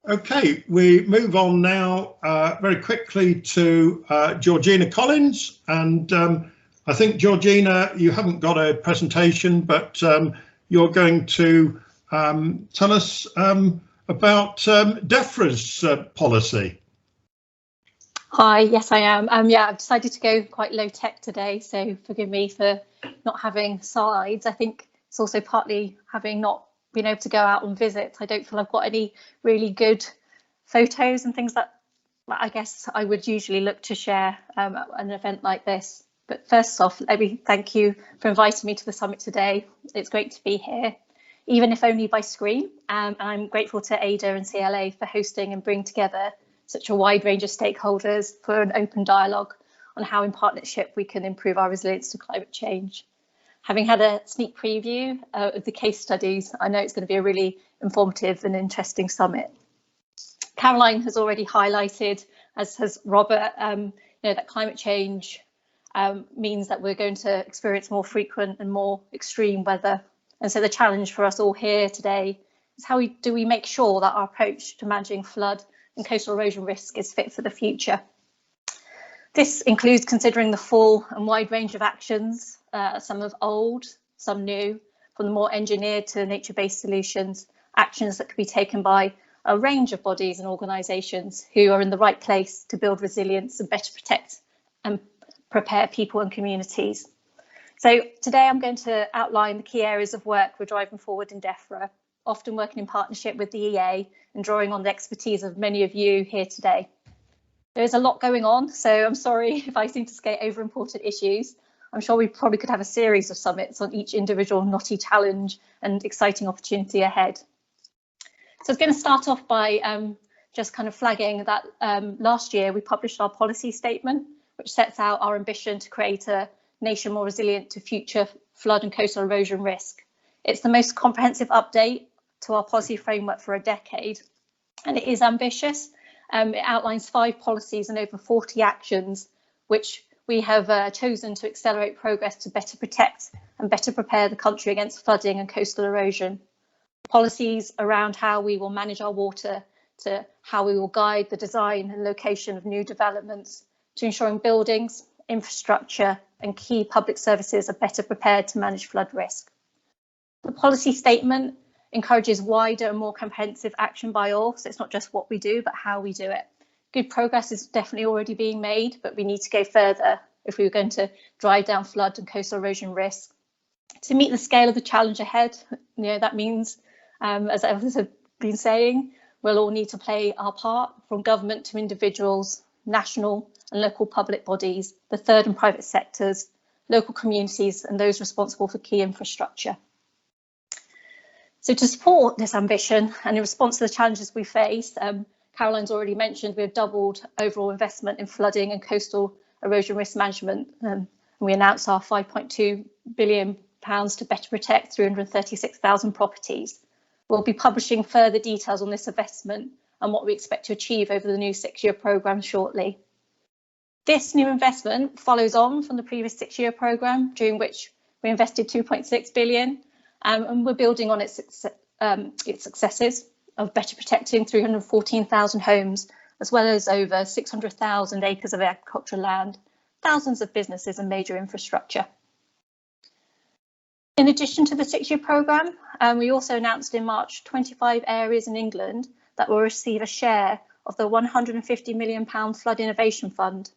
Okay, we move on now very quickly to Georgina Collins, and I think, Georgina, you haven't got a presentation, but you're going to tell us about DEFRA's policy. Hi, yes I am. Yeah, I've decided to go quite low tech today, so forgive me for not having slides. I think it's also partly having not been able to go out on visits. I don't feel I've got any really good photos and things that I guess I would usually look to share at an event like this. But first off, let me thank you for inviting me to the summit today. It's great to be here, even if only by screen. And I'm grateful to ADA and CLA for hosting and bringing together such a wide range of stakeholders for an open dialogue on how in partnership we can improve our resilience to climate change. Having had a sneak preview of the case studies, I know it's going to be a really informative and interesting summit. Caroline has already highlighted, as has Robert, that climate change means that we're going to experience more frequent and more extreme weather. And so the challenge for us all here today is how do we make sure that our approach to managing flood and coastal erosion risk is fit for the future. This includes considering the full and wide range of actions, some of old, some new, from the more engineered to nature-based solutions, actions that could be taken by a range of bodies and organisations who are in the right place to build resilience and better protect and prepare people and communities. So today I'm going to outline the key areas of work we're driving forward in DEFRA, often working in partnership with the EA and drawing on the expertise of many of you here today. There's a lot going on, so I'm sorry if I seem to skate over important issues. I'm sure we probably could have a series of summits on each individual knotty challenge and exciting opportunity ahead. So I was going to start off by just kind of flagging that last year we published our policy statement, which sets out our ambition to create a nation more resilient to future flood and coastal erosion risk. It's the most comprehensive update to our policy framework for a decade, and it is ambitious. It outlines 5 policies and over 40 actions, which we have chosen to accelerate progress to better protect and better prepare the country against flooding and coastal erosion. Policies around how we will manage our water, to how we will guide the design and location of new developments, to ensuring buildings, infrastructure and key public services are better prepared to manage flood risk. The policy statement encourages wider and more comprehensive action by all, so it's not just what we do, but how we do it. Good progress is definitely already being made, but we need to go further if we were going to drive down flood and coastal erosion risk. To meet the scale of the challenge ahead, that means, as others have been saying, we'll all need to play our part, from government to individuals, national and local public bodies, the third and private sectors, local communities and those responsible for key infrastructure. So to support this ambition and in response to the challenges we face, Caroline's already mentioned we've doubled overall investment in flooding and coastal erosion risk management. And we announced our £5.2 billion to better protect 336,000 properties. We'll be publishing further details on this investment and what we expect to achieve over the new 6-year programme shortly. This new investment follows on from the previous 6-year programme, during which we invested £2.6 billion. And we're building on its successes of better protecting 314,000 homes, as well as over 600,000 acres of agricultural land, thousands of businesses and major infrastructure. In addition to the 6-year programme, we also announced in March 25 areas in England that will receive a share of the £150 million Flood Innovation Fund.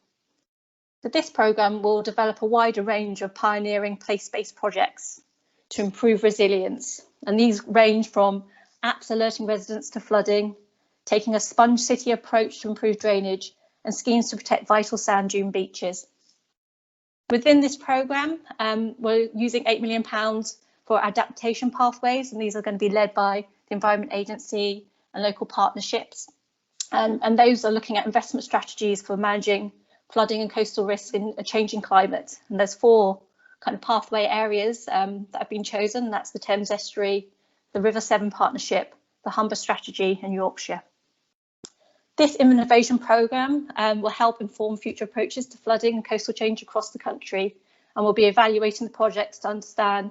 So this programme will develop a wider range of pioneering place-based projects to improve resilience, and these range from apps alerting residents to flooding, taking a sponge city approach to improve drainage, and schemes to protect vital sand dune beaches. Within this programme, we're using £8 million for adaptation pathways, and these are going to be led by the Environment Agency and local partnerships. And those are looking at investment strategies for managing flooding and coastal risk in a changing climate. And there's 4 kind of pathway areas that have been chosen. That's the Thames Estuary, the River Severn Partnership, the Humber Strategy and Yorkshire. This innovation programme will help inform future approaches to flooding and coastal change across the country, and we'll be evaluating the projects to understand,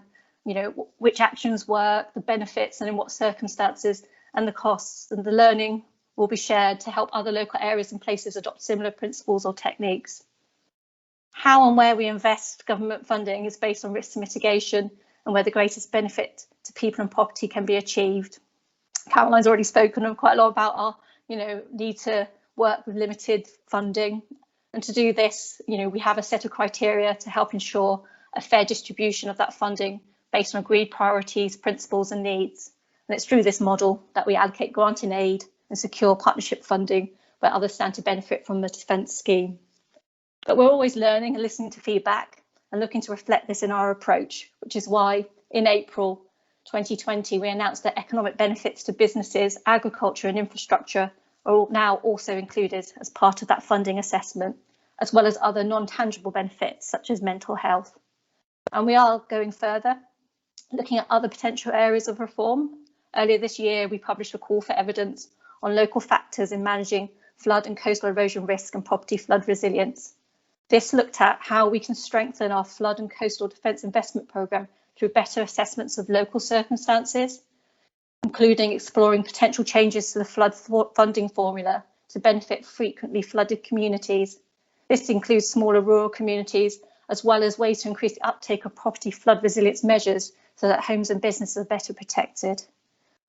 which actions work, the benefits and in what circumstances, and the costs. And the learning will be shared to help other local areas and places adopt similar principles or techniques. How and where we invest government funding is based on risk mitigation and where the greatest benefit to people and property can be achieved. Caroline's already spoken quite a lot about our need to work with limited funding. And to do this, we have a set of criteria to help ensure a fair distribution of that funding based on agreed priorities, principles and needs. And it's through this model that we allocate grant and aid and secure partnership funding where others stand to benefit from the defence scheme. But we're always learning and listening to feedback and looking to reflect this in our approach, which is why in April 2020 we announced that economic benefits to businesses, agriculture and infrastructure are now also included as part of that funding assessment, as well as other non-tangible benefits such as mental health. And we are going further, looking at other potential areas of reform. Earlier this year, we published a call for evidence on local factors in managing flood and coastal erosion risk and property flood resilience. This looked at how we can strengthen our flood and coastal defence investment programme through better assessments of local circumstances, including exploring potential changes to the flood funding formula to benefit frequently flooded communities. This includes smaller rural communities, as well as ways to increase the uptake of property flood resilience measures so that homes and businesses are better protected.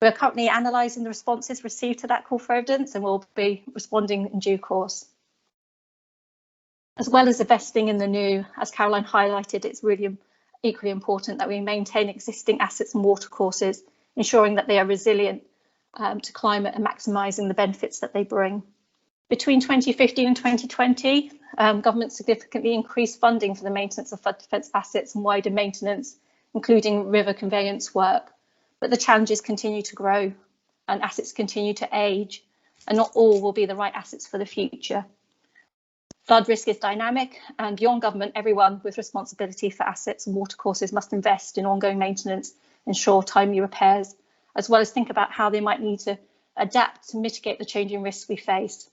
We're currently analysing the responses received to that call for evidence and we'll be responding in due course. As well as investing in the new, as Caroline highlighted, it's really equally important that we maintain existing assets and watercourses, ensuring that they are resilient to climate and maximising the benefits that they bring. Between 2015 and 2020, government significantly increased funding for the maintenance of flood defence assets and wider maintenance, including river conveyance work. But the challenges continue to grow and assets continue to age, and not all will be the right assets for the future. Flood risk is dynamic, and beyond government, everyone with responsibility for assets and watercourses must invest in ongoing maintenance, ensure timely repairs, as well as think about how they might need to adapt to mitigate the changing risks we face.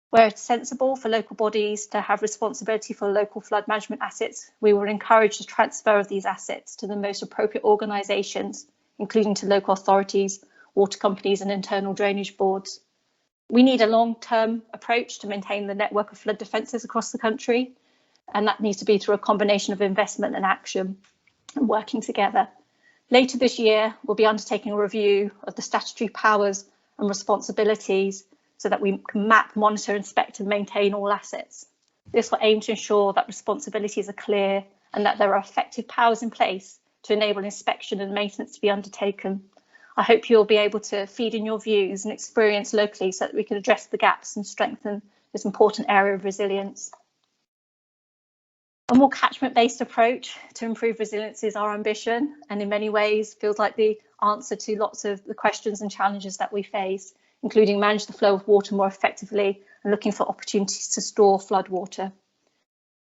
Where it's sensible for local bodies to have responsibility for local flood management assets, we will encourage the transfer of these assets to the most appropriate organisations, including to local authorities, water companies and internal drainage boards. We need a long-term approach to maintain the network of flood defences across the country, and that needs to be through a combination of investment and action and working together. Later this year, we'll be undertaking a review of the statutory powers and responsibilities so that we can map, monitor, inspect and maintain all assets. This will aim to ensure that responsibilities are clear and that there are effective powers in place to enable inspection and maintenance to be undertaken. I hope you'll be able to feed in your views and experience locally so that we can address the gaps and strengthen this important area of resilience. A more catchment-based approach to improve resilience is our ambition, and in many ways feels like the answer to lots of the questions and challenges that we face, including manage the flow of water more effectively and looking for opportunities to store flood water.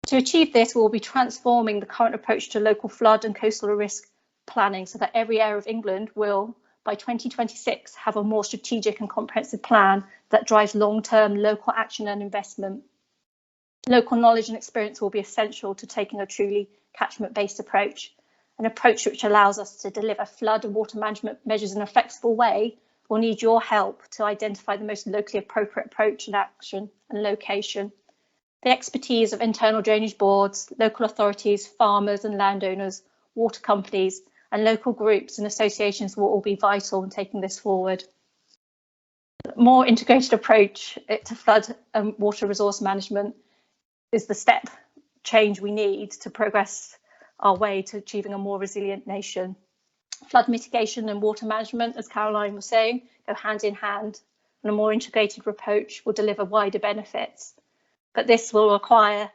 To achieve this, we'll be transforming the current approach to local flood and coastal risk planning so that every area of England will, by 2026, have a more strategic and comprehensive plan that drives long-term local action and investment. Local knowledge and experience will be essential to taking a truly catchment-based approach, an approach which allows us to deliver flood and water management measures in a flexible way. We'll need your help to identify the most locally appropriate approach and action and location. The expertise of internal drainage boards, local authorities, farmers and landowners, water companies and local groups and associations will all be vital in taking this forward. A more integrated approach to flood and water resource management is the step change we need to progress our way to achieving a more resilient nation. Flood mitigation and water management, as Caroline was saying, go hand in hand, and a more integrated approach will deliver wider benefits. But this will require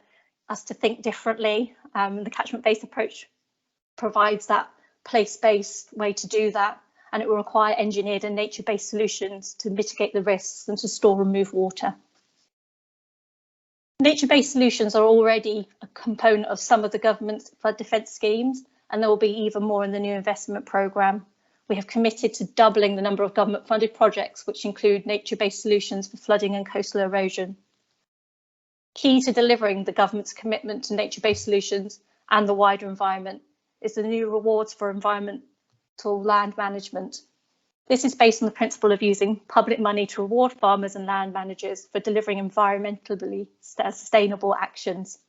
us to think differently. The catchment-based approach provides that place-based way to do that, and it will require engineered and nature-based solutions to mitigate the risks and to store and move water. Nature-based solutions are already a component of some of the government's flood defence schemes, and there will be even more in the new investment programme. We have committed to doubling the number of government-funded projects, which include nature-based solutions for flooding and coastal erosion. Key to delivering the government's commitment to nature-based solutions and the wider environment is the new rewards for environmental land management. This is based on the principle of using public money to reward farmers and land managers for delivering environmentally sustainable actions.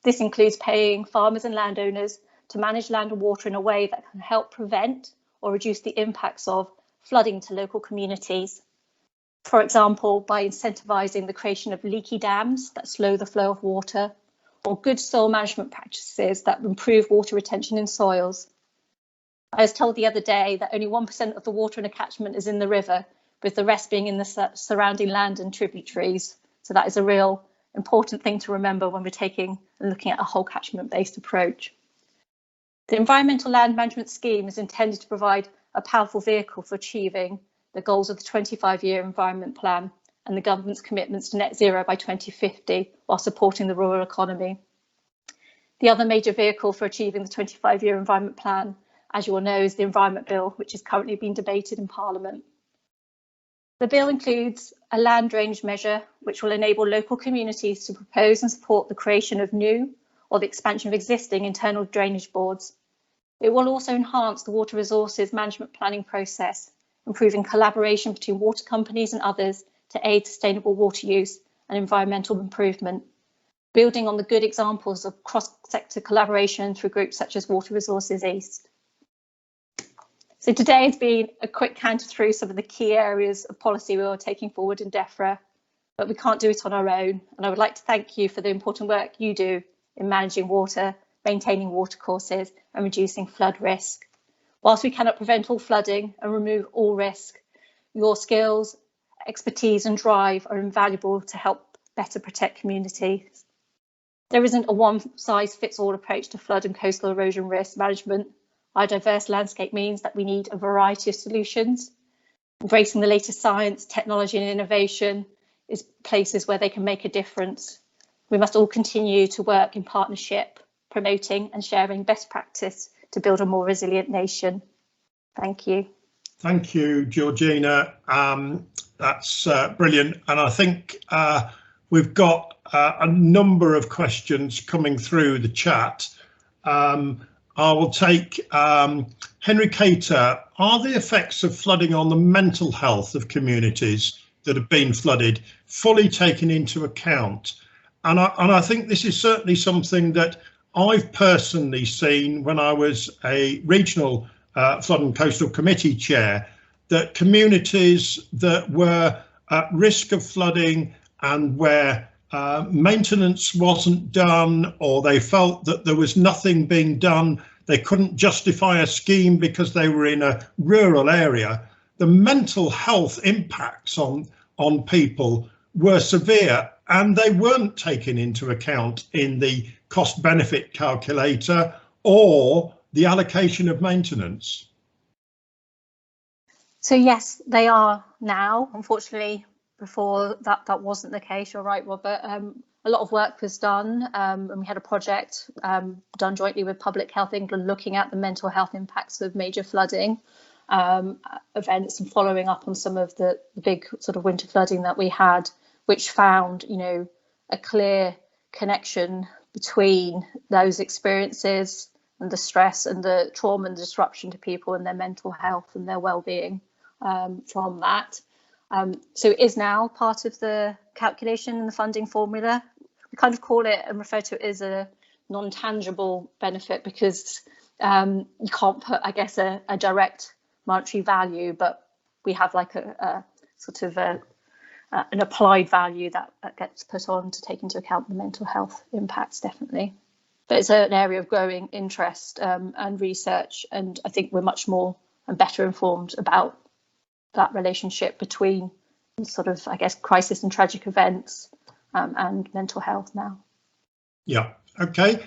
This includes paying farmers and landowners to manage land and water in a way that can help prevent or reduce the impacts of flooding to local communities. For example, by incentivising the creation of leaky dams that slow the flow of water, or good soil management practices that improve water retention in soils. I was told the other day that only 1% of the water in a catchment is in the river, with the rest being in the surrounding land and tributaries. So that is a real important thing to remember when we're taking and looking at a whole catchment-based approach. The Environmental Land Management Scheme is intended to provide a powerful vehicle for achieving the goals of the 25-year Environment Plan and the government's commitments to net zero by 2050 while supporting the rural economy. The other major vehicle for achieving the 25-year Environment Plan, as you all know, is the Environment Bill, which is currently being debated in Parliament. The bill includes a land drainage measure, which will enable local communities to propose and support the creation of new or the expansion of existing internal drainage boards. It will also enhance the water resources management planning process, improving collaboration between water companies and others to aid sustainable water use and environmental improvement, building on the good examples of cross-sector collaboration through groups such as Water Resources East. So today has been a quick canter through some of the key areas of policy we are taking forward in DEFRA, but we can't do it on our own. And I would like to thank you for the important work you do in managing water, maintaining watercourses and reducing flood risk. Whilst we cannot prevent all flooding and remove all risk, your skills, expertise and drive are invaluable to help better protect communities. There isn't a one-size-fits-all approach to flood and coastal erosion risk management. Our diverse landscape means that we need a variety of solutions. Embracing the latest science, technology and innovation is places where they can make a difference. We must all continue to work in partnership, promoting and sharing best practice to build a more resilient nation. Thank you. Thank you, Georgina. That's brilliant. And I think we've got a number of questions coming through the chat. I will take Henry Cater. Are the effects of flooding on the mental health of communities that have been flooded fully taken into account? And I think this is certainly something that I've personally seen when I was a regional flood and coastal committee chair, that communities that were at risk of flooding and where maintenance wasn't done, or they felt that there was nothing being done, they couldn't justify a scheme because they were in a rural area, the mental health impacts on people were severe, and they weren't taken into account in the cost benefit calculator or the allocation of maintenance. So yes, they are now. Unfortunately, before that wasn't the case. You're right, Robert. A lot of work was done, and we had a project done jointly with Public Health England looking at the mental health impacts of major flooding events and following up on some of the big sort of winter flooding that we had, which found, you know, a clear connection between those experiences and the stress and the trauma and disruption to people and their mental health and their well-being from that. So it is now part of the calculation and the funding formula. We kind of call it and refer to it as a non-tangible benefit because you can't put, I guess, a direct monetary value, but we have like a sort of an applied value that gets put on to take into account the mental health impacts, definitely. But it's an area of growing interest and research, and I think we're much more and better informed about that relationship between sort of, I guess, crisis and tragic events and mental health now. Yeah, okay.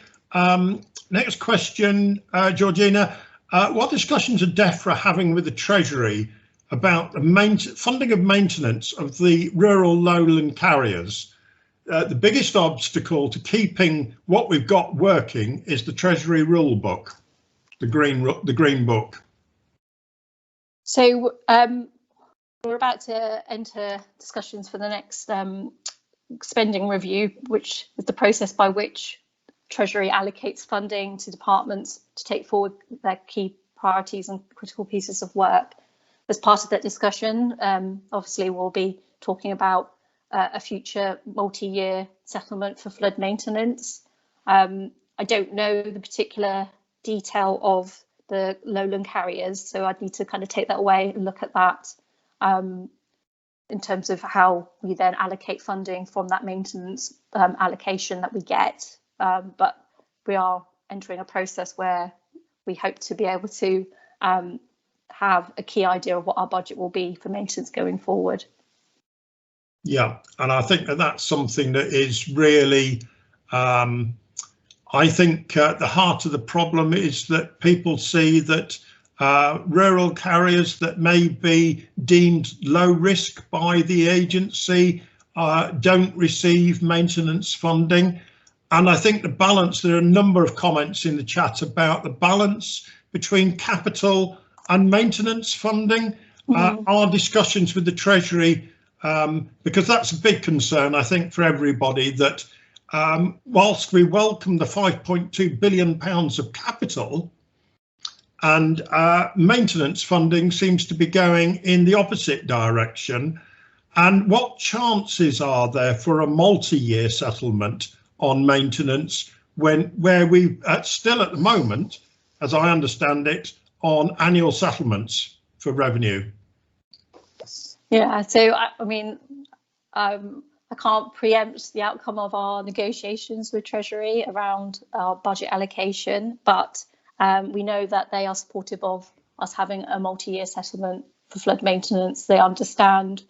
Next question, Georgina. What discussions are DEFRA having with the Treasury about the funding of maintenance of the rural lowland carriers? The biggest obstacle to keeping what we've got working is the Treasury rule book, the green book. So we're about to enter discussions for the next spending review, which is the process by which Treasury allocates funding to departments to take forward their key priorities and critical pieces of work. as part of that discussion, obviously we'll be talking about a future multi-year settlement for flood maintenance. I don't know the particular detail of the lowland carriers, so I'd need to kind of take that away and look at that in terms of how we then allocate funding from that maintenance allocation that we get. But we are entering a process where we hope to be able to have a key idea of what our budget will be for maintenance going forward. Yeah, and I think that that's something that is really, I think the heart of the problem is that people see that rural carriers that may be deemed low risk by the agency don't receive maintenance funding. And I think the balance, there are a number of comments in the chat about the balance between capital and maintenance funding. Our discussions with the Treasury, because that's a big concern, I think, for everybody, that whilst we welcome the £5.2 billion of capital, and maintenance funding seems to be going in the opposite direction. And what chances are there for a multi-year settlement on maintenance where we still at the moment, as I understand it, on annual settlements for revenue? Yeah, so I mean, I can't preempt the outcome of our negotiations with Treasury around our budget allocation, but we know that they are supportive of us having a multi-year settlement for flood maintenance. They understand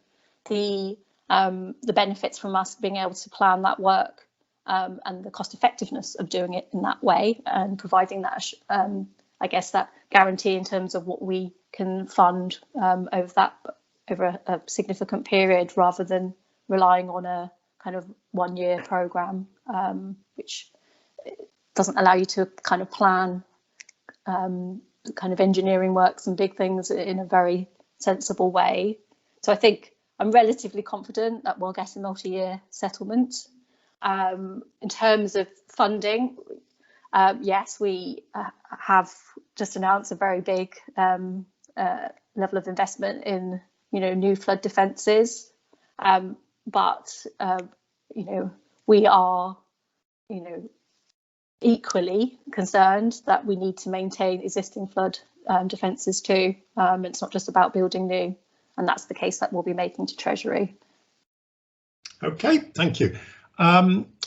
the benefits from us being able to plan that work and the cost effectiveness of doing it in that way, and providing that, I guess, that guarantee in terms of what we can fund over a significant period, rather than relying on a kind of one-year program, which doesn't allow you to kind of plan kind of engineering works and big things in a very sensible way. So I think I'm relatively confident that we'll get a multi-year settlement. In terms of funding, yes, we have just announced a very big level of investment in, new flood defences, but we are, equally concerned that we need to maintain existing flood defences too. It's not just about building new, and that's the case that we'll be making to Treasury. Okay, thank you.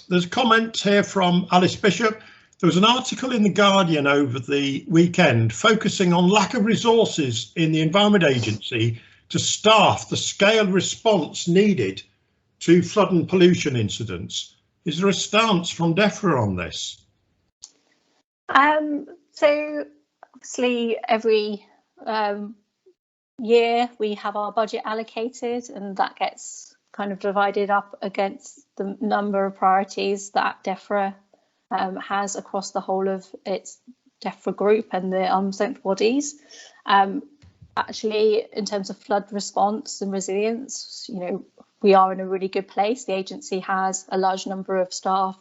There's a comment here from Alice Bishop. There was an article in The Guardian over the weekend focusing on lack of resources in the Environment Agency to staff the scale response needed to flood and pollution incidents. Is there a stance from DEFRA on this? So obviously every year we have our budget allocated, and that gets kind of divided up against the number of priorities that DEFRA has across the whole of its DEFRA group and the uncentralized bodies. Actually, in terms of flood response and resilience, we are in a really good place. The agency has a large number of staff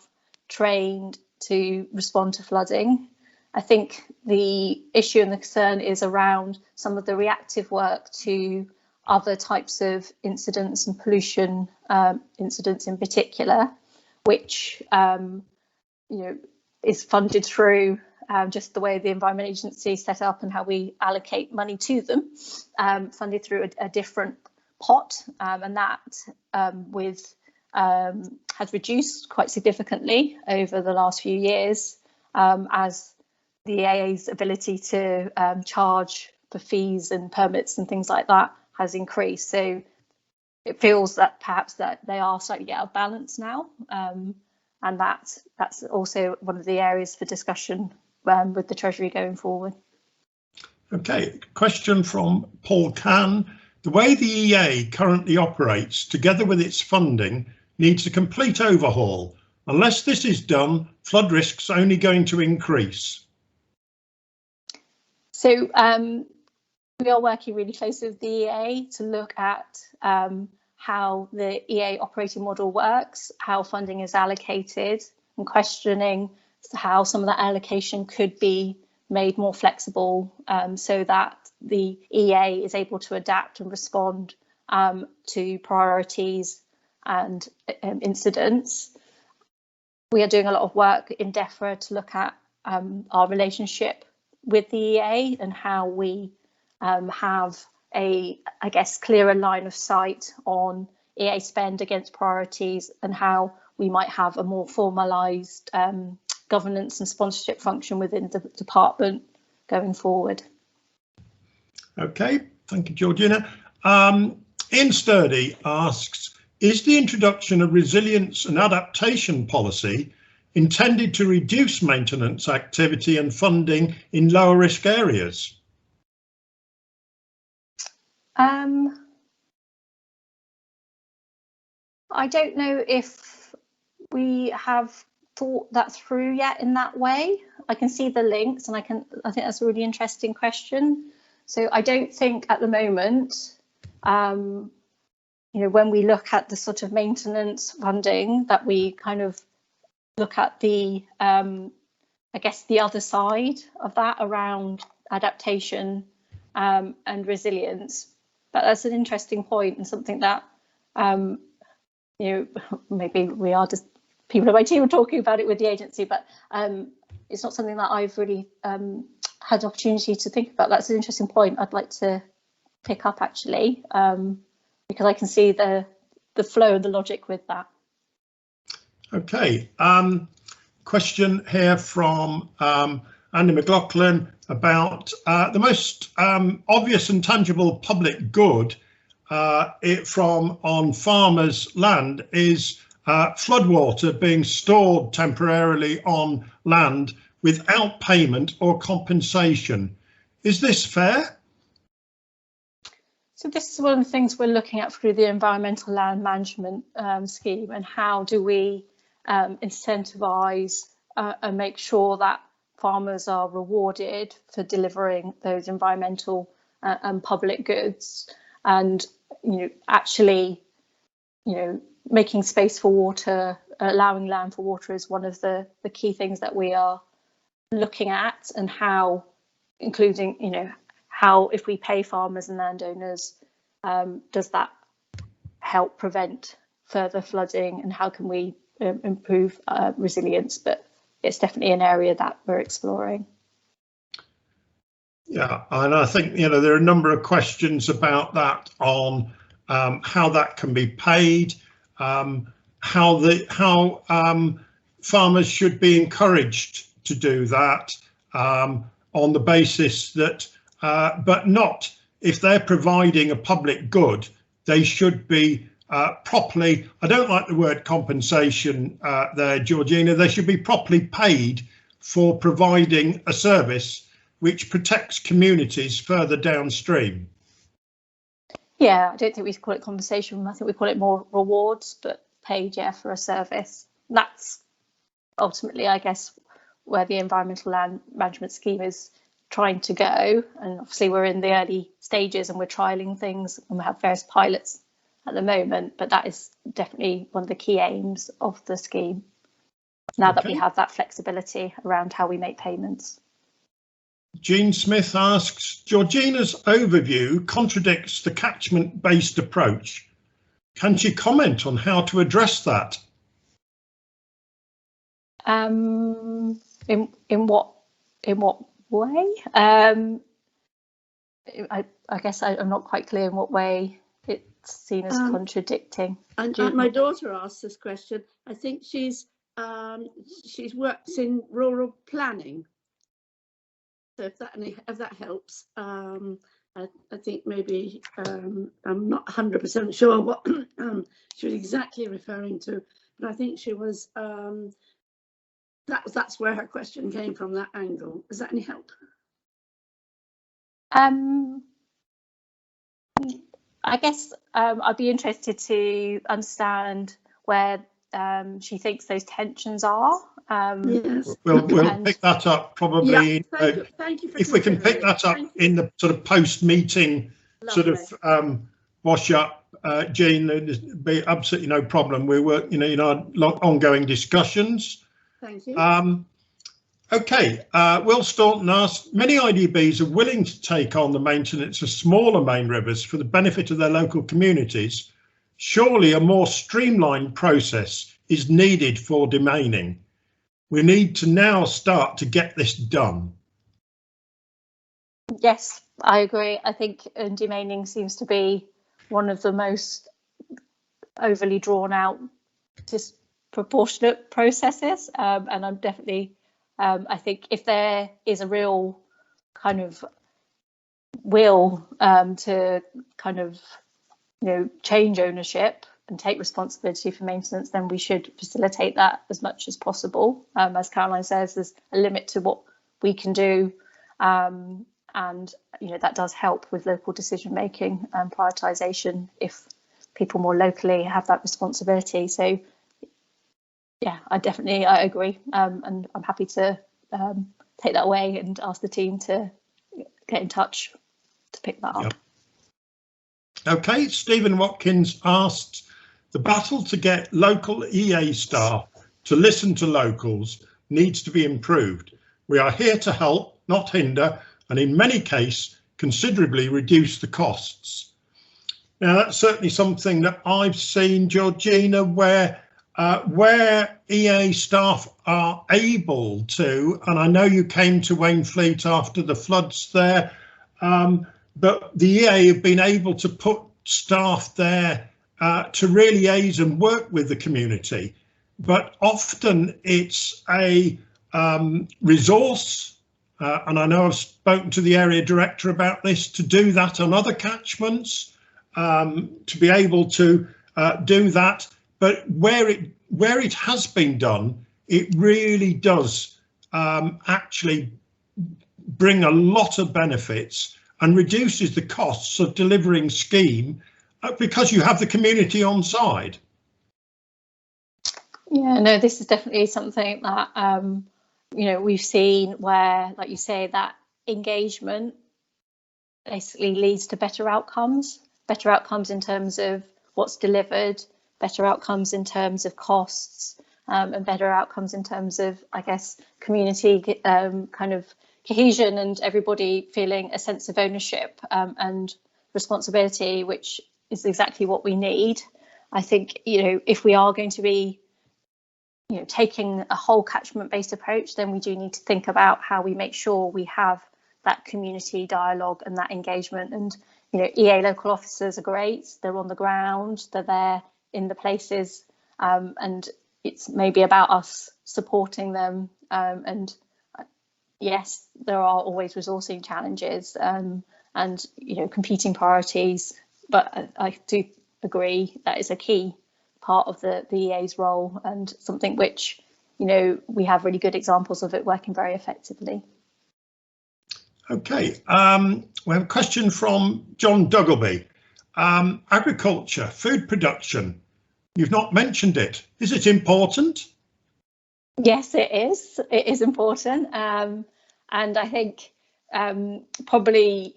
trained to respond to flooding. I think the issue and the concern is around some of the reactive work to other types of incidents and pollution incidents in particular, which is funded through just the way the Environment Agency is set up and how we allocate money to them, funded through a different pot, and that has reduced quite significantly over the last few years as the EA's ability to charge for fees and permits and things like that has increased. So it feels that perhaps that they are slightly out of balance now, and that's also one of the areas for discussion with the Treasury going forward. Okay, question from Paul Cann. The way the EA currently operates, together with its funding, needs a complete overhaul. Unless this is done, flood risks are only going to increase. So we are working really closely with the EA to look at how the EA operating model works, how funding is allocated, and questioning how some of that allocation could be made more flexible so that the EA is able to adapt and respond to priorities and incidents. We are doing a lot of work in DEFRA to look at our relationship with the EA and how we have a, I guess, clearer line of sight on EA spend against priorities and how we might have a more formalised governance and sponsorship function within the department going forward. Okay, thank you, Georgina. Ian Sturdy asks, is the introduction of resilience and adaptation policy intended to reduce maintenance activity and funding in lower risk areas? I don't know if we have thought that through yet in that way. I can see the links and I think that's a really interesting question. So I don't think at the moment, you know, when we look at the sort of maintenance funding, that we kind of look at the, I guess, the other side of that around adaptation and resilience. But that's an interesting point and something that, you know, maybe we are just people on my team are talking about it with the agency, but it's not something that I've really had the opportunity to think about. That's an interesting point I'd like to pick up actually, because I can see the flow and the logic with that. Okay, question here from Andy McLaughlin about the most obvious and tangible public good on farmers' land is floodwater being stored temporarily on land without payment or compensation. Is this fair? So this is one of the things we're looking at through the environmental land management scheme, and how do we incentivise and make sure that farmers are rewarded for delivering those environmental and public goods, and actually making space for water, allowing land for water is one of the key things that we are looking at, and how, including how if we pay farmers and landowners, does that help prevent further flooding, and how can we improve resilience? But it's definitely an area that we're exploring. Yeah, and I think there are a number of questions about that on how that can be paid, how farmers should be encouraged to do that on the basis that, but not if they're providing a public good, they should be properly, I don't like the word compensation there, Georgina, they should be properly paid for providing a service which protects communities further downstream. Yeah, I don't think we call it compensation. I think we call it more rewards, but paid, yeah, for a service. That's ultimately, I guess, where the environmental land management scheme is trying to go. And obviously we're in the early stages and we're trialling things, and we have various pilots at the moment, but that is definitely one of the key aims of the scheme, now that we have that flexibility around how we make payments. Jean Smith asks, Georgina's overview contradicts the catchment-based approach. Can she comment on how to address that? In what way? I guess I'm not quite clear in what way it's seen as contradicting. And my daughter asked this question. I think she's works in rural planning. So if that helps, I think maybe I'm not 100% sure what she was exactly referring to, but I think she was. That's where her question came from, that angle. Is that any help? I guess I'd be interested to understand where she thinks those tensions are. Yes. We'll pick that up probably. Yeah, thank you for if we can pick that up in the sort of post-meeting sort of wash up, Jean, there'd be absolutely no problem. We work, in our ongoing discussions. Thank you. Okay, Will Staunton asks, many IDBs are willing to take on the maintenance of smaller main rivers for the benefit of their local communities. Surely a more streamlined process is needed for demaining. We need to now start to get this done. Yes, I agree. I think demaining seems to be one of the most overly drawn out, disproportionate processes, and I'm definitely I think if there is a real kind of will to kind of change ownership and take responsibility for maintenance, then we should facilitate that as much as possible. As Caroline says, there's a limit to what we can do, and that does help with local decision making and prioritisation if people more locally have that responsibility. So yeah, I agree, and I'm happy to take that away and ask the team to get in touch to pick that up. Yep. Okay, Stephen Watkins asked, the battle to get local EA staff to listen to locals needs to be improved. We are here to help, not hinder, and in many cases considerably reduce the costs. Now that's certainly something that I've seen, Georgina, where EA staff are able to, and I know you came to Wainfleet after the floods there, but the EA have been able to put staff there to really aid and work with the community. But often it's a resource, and I know I've spoken to the area director about this, to do that on other catchments, to be able to do that. But where it has been done, it really does actually bring a lot of benefits and reduces the costs of delivering scheme because you have the community on side. Yeah, no, this is definitely something that we've seen where, like you say, that engagement basically leads to better outcomes in terms of what's delivered, better outcomes in terms of costs, and better outcomes in terms of, I guess, community kind of cohesion and everybody feeling a sense of ownership and responsibility, which is exactly what we need. I think, if we are going to be taking a whole catchment based approach, then we do need to think about how we make sure we have that community dialogue and that engagement. And EA local officers are great, they're on the ground, they're there in the places, and it's maybe about us supporting them, and yes, there are always resourcing challenges and competing priorities, but I do agree that is a key part of the EA's role and something which we have really good examples of it working very effectively. Okay, we have a question from John Duggleby. Agriculture, food production, you've not mentioned it. Is it important? Yes, it is. It is important, and I think probably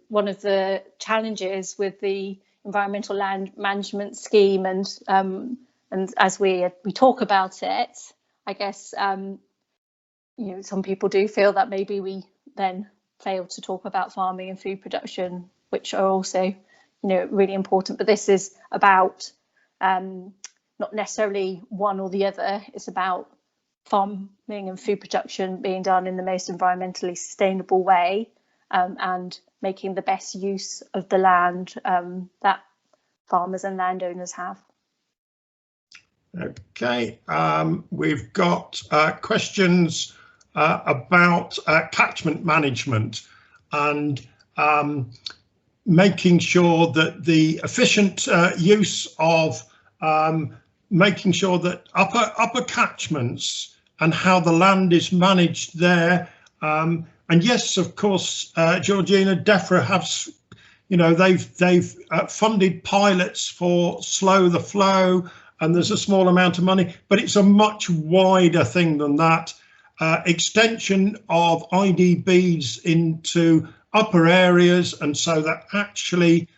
one of the challenges with the environmental land management scheme, and as we talk about it, I guess some people do feel that maybe we then fail to talk about farming and food production, which are also really important. But this is about not necessarily one or the other. It's about farming and food production being done in the most environmentally sustainable way, and making the best use of the land that farmers and landowners have. Okay, we've got questions about catchment management and making sure that the efficient use of making sure that upper catchments and how the land is managed there. And yes, of course, Georgina, DEFRA have, they've funded pilots for slow the flow, and there's a small amount of money, but it's a much wider thing than that. Extension of IDBs into upper areas, and so that actually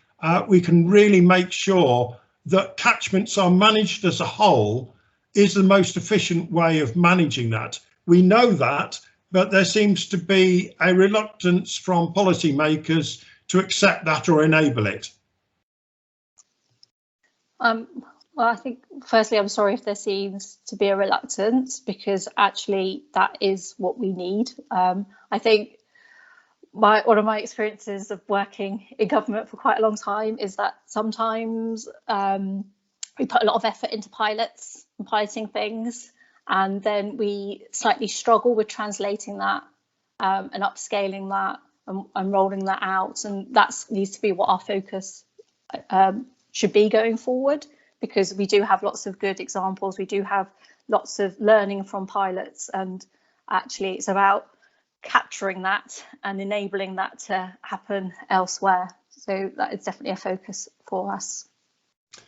we can really make sure that catchments are managed as a whole is the most efficient way of managing that. We know that, but there seems to be a reluctance from policymakers to accept that or enable it. Well, I think firstly, I'm sorry if there seems to be a reluctance, because actually that is what we need. I think one of my experiences of working in government for quite a long time is that sometimes we put a lot of effort into pilots and piloting things, and then we slightly struggle with translating that and upscaling that and rolling that out. And that needs to be what our focus should be going forward, because we do have lots of good examples. We do have lots of learning from pilots, and actually it's about capturing that and enabling that to happen elsewhere. So that is definitely a focus for us,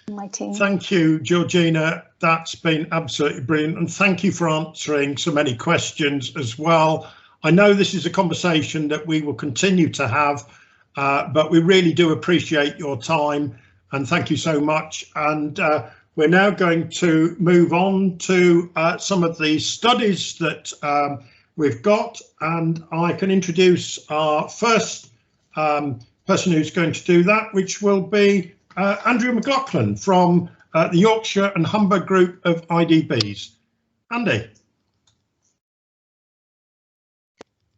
my team. Thank you, Georgina. That's been absolutely brilliant, and thank you for answering so many questions as well. I know this is a conversation that we will continue to have, but we really do appreciate your time, and thank you so much. And we're now going to move on to some of the studies that we've got, and I can introduce our first person who's going to do that, which will be Andrew McLaughlin from the Yorkshire and Humber group of IDBs. Andy.